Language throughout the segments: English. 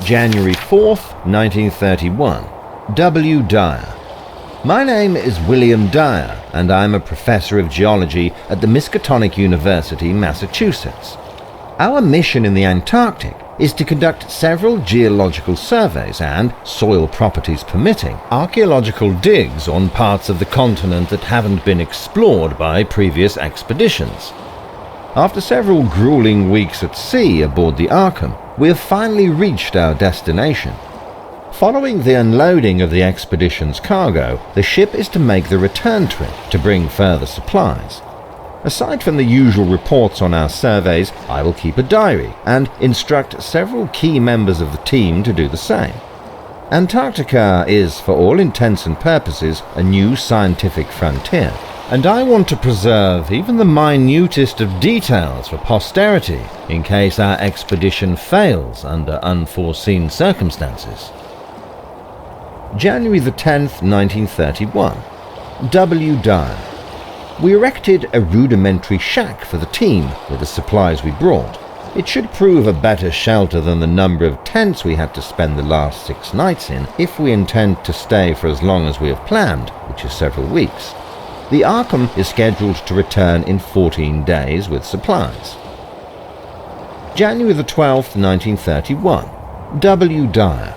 January 4th, 1931. W. Dyer. My name is William Dyer, and I'm a professor of geology at the Miskatonic University, Massachusetts. Our mission in the Antarctic is to conduct several geological surveys and, soil properties permitting, archaeological digs on parts of the continent that haven't been explored by previous expeditions. After several grueling weeks at sea aboard the Arkham, we have finally reached our destination. Following the unloading of the expedition's cargo, the ship is to make the return trip to bring further supplies. Aside from the usual reports on our surveys, I will keep a diary and instruct several key members of the team to do the same. Antarctica is, for all intents and purposes, a new scientific frontier, and I want to preserve even the minutest of details for posterity in case our expedition fails under unforeseen circumstances. January the 10th, 1931. W. Dyer. We erected a rudimentary shack for the team with the supplies we brought. It should prove a better shelter than the number of tents we had to spend the last 6 nights in if we intend to stay for as long as we have planned, which is several weeks. The Arkham is scheduled to return in 14 days with supplies. January the 12th, 1931. W. Dyer.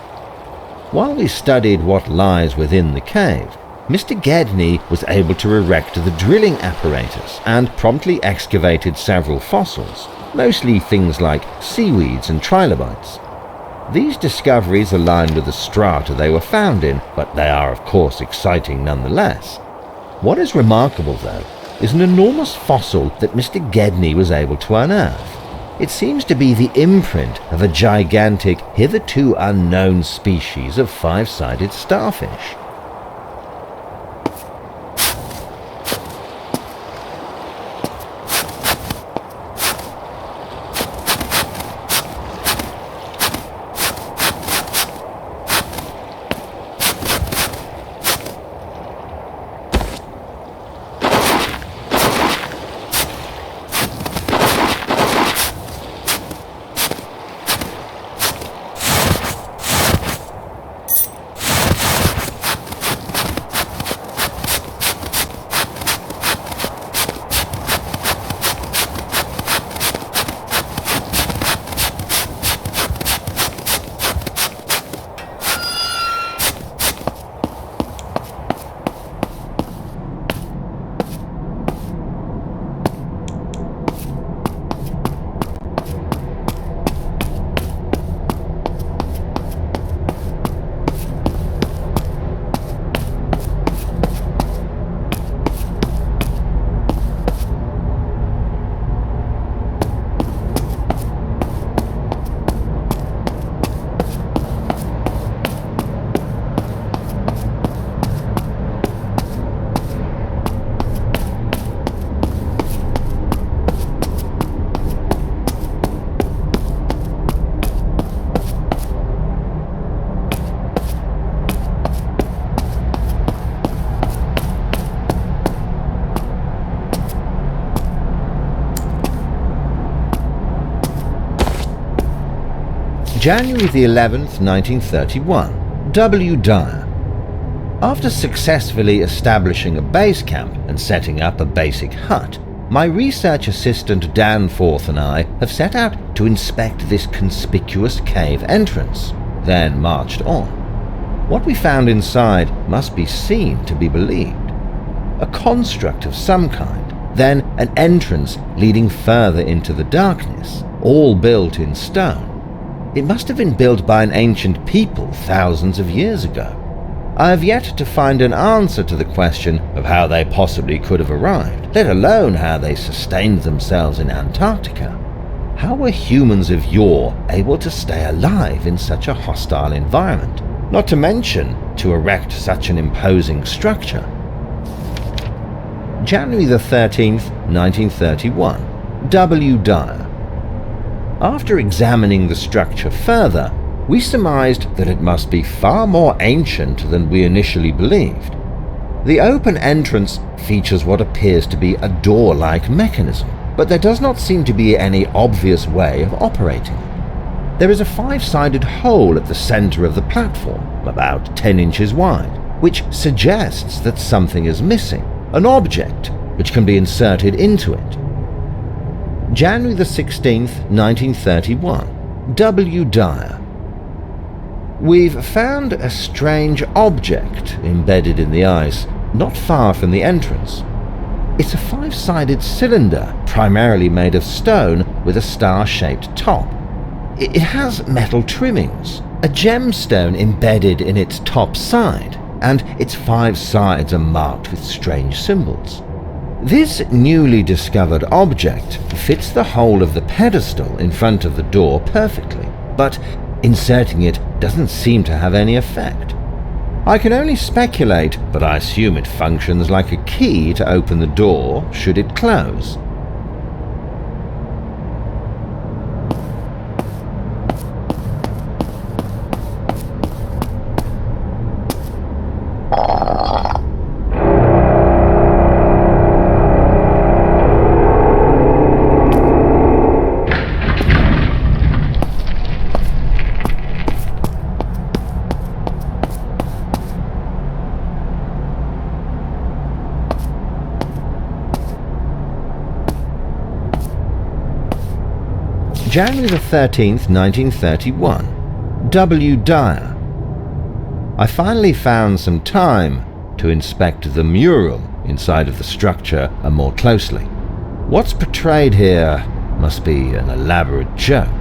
While we studied what lies within the cave, Mr. Gedney was able to erect the drilling apparatus and promptly excavated several fossils, mostly things like seaweeds and trilobites. These discoveries align with the strata they were found in, but they are of course exciting nonetheless. What is remarkable, though, is an enormous fossil that Mr. Gedney was able to unearth. It seems to be the imprint of a gigantic, hitherto unknown species of 5-sided starfish. January the 11th, 1931. W. Dyer. After successfully establishing a base camp and setting up a basic hut, my research assistant Danforth and I have set out to inspect this conspicuous cave entrance, then marched on. What we found inside must be seen to be believed. A construct of some kind, then an entrance leading further into the darkness, all built in stone. It must have been built by an ancient people thousands of years ago. I have yet to find an answer to the question of how they possibly could have arrived, let alone how they sustained themselves in Antarctica. How were humans of yore able to stay alive in such a hostile environment, not to mention to erect such an imposing structure? January the 13th, 1931. W. Dyer. After examining the structure further, we surmised that it must be far more ancient than we initially believed. The open entrance features what appears to be a door-like mechanism, but there does not seem to be any obvious way of operating it. There is a 5-sided hole at the center of the platform, about 10 inches wide, which suggests that something is missing, an object which can be inserted into it. January the 16th, 1931. W. Dyer. We've found a strange object embedded in the ice, not far from the entrance. It's a 5-sided cylinder, primarily made of stone with a star-shaped top. It has metal trimmings, a gemstone embedded in its top side, and its 5 sides are marked with strange symbols. This newly discovered object fits the hole of the pedestal in front of the door perfectly, but inserting it doesn't seem to have any effect. I can only speculate, but I assume it functions like a key to open the door should it close. January the 13th, 1931. W. Dyer. I finally found some time to inspect the mural inside of the structure more closely. What's portrayed here must be an elaborate joke,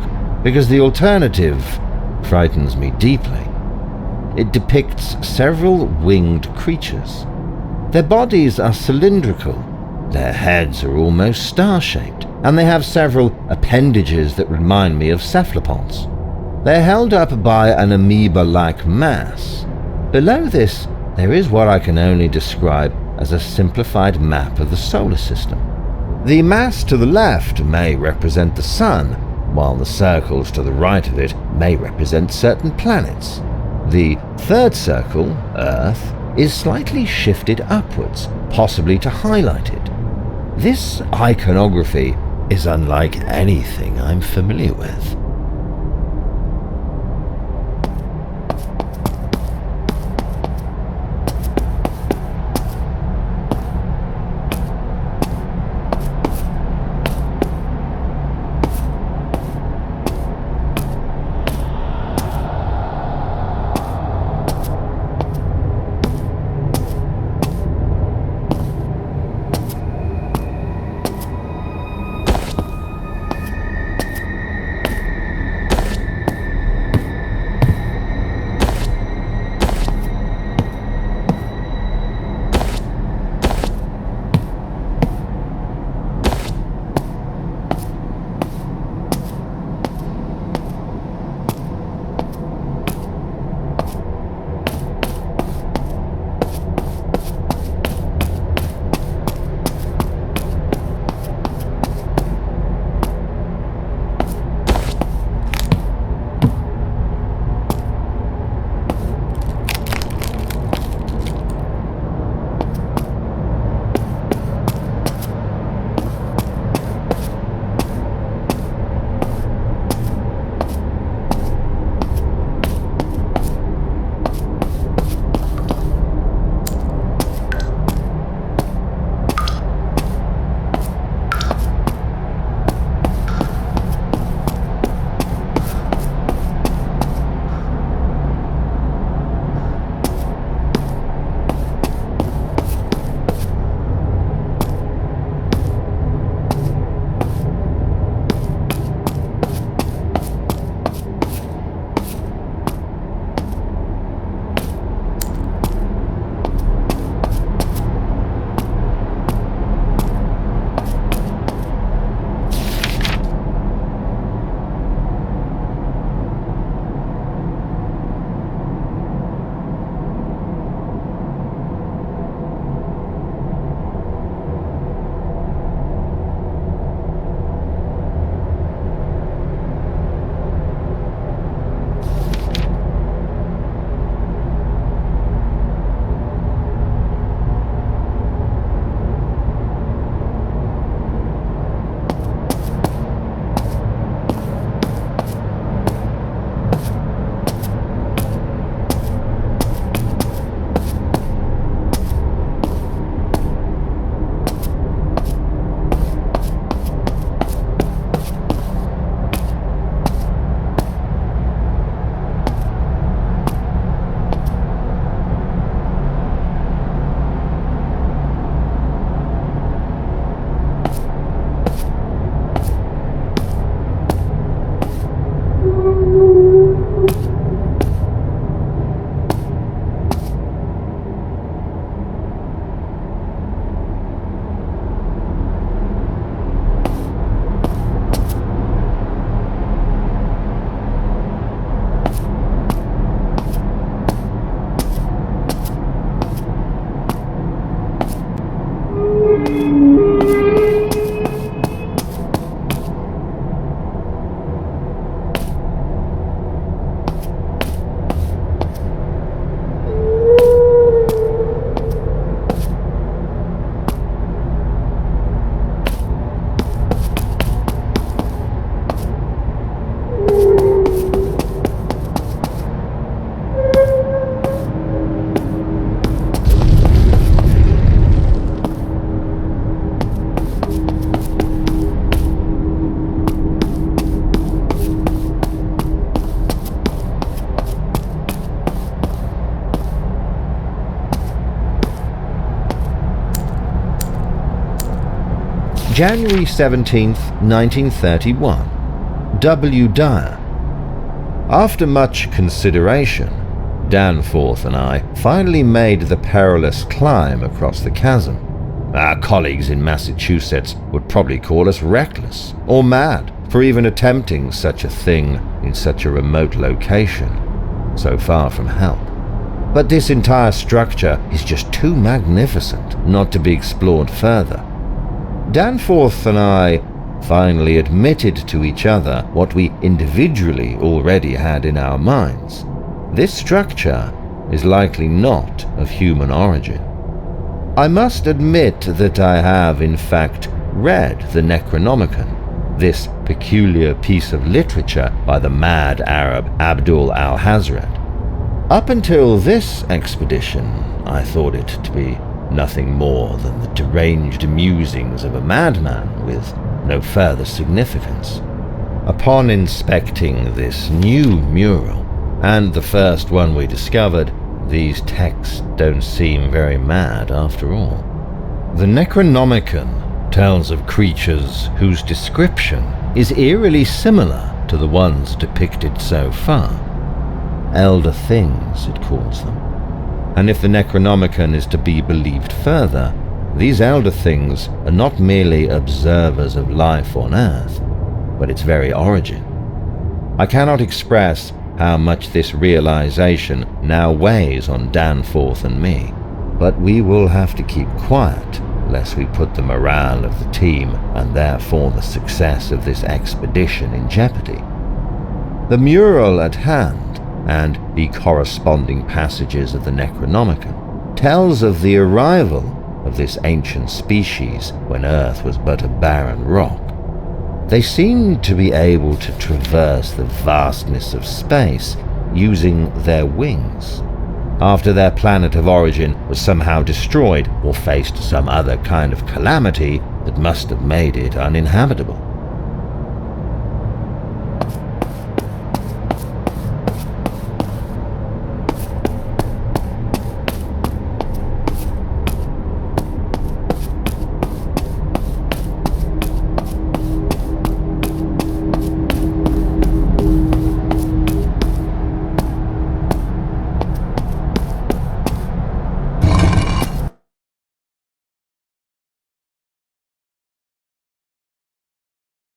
because the alternative frightens me deeply. It depicts several winged creatures. Their bodies are cylindrical, their heads are almost star-shaped, and they have several appendages that remind me of cephalopods. They're held up by an amoeba-like mass. Below this, there is what I can only describe as a simplified map of the solar system. The mass to the left may represent the Sun, while the circles to the right of it may represent certain planets. The third circle, Earth, is slightly shifted upwards, possibly to highlight it. This iconography is unlike anything I'm familiar with. January 17th, 1931. W. Dyer. After much consideration, Danforth and I finally made the perilous climb across the chasm. Our colleagues in Massachusetts would probably call us reckless or mad for even attempting such a thing in such a remote location, so far from help. But this entire structure is just too magnificent not to be explored further. Danforth and I finally admitted to each other what we individually already had in our minds. This structure is likely not of human origin. I must admit that I have, in fact, read the Necronomicon, this peculiar piece of literature by the mad Arab Abdul al-Hazred. Up until this expedition, I thought it to be nothing more than the deranged musings of a madman with no further significance. Upon inspecting this new mural, and the first one we discovered, these texts don't seem very mad after all. The Necronomicon tells of creatures whose description is eerily similar to the ones depicted so far. Elder things, it calls them. And if the Necronomicon is to be believed further, these elder things are not merely observers of life on Earth, but its very origin. I cannot express how much this realization now weighs on Danforth and me, but we will have to keep quiet lest we put the morale of the team and therefore the success of this expedition in jeopardy. The mural at hand, and the corresponding passages of the Necronomicon, tells of the arrival of this ancient species when Earth was but a barren rock. They seemed to be able to traverse the vastness of space using their wings. After their planet of origin was somehow destroyed or faced some other kind of calamity that must have made it uninhabitable.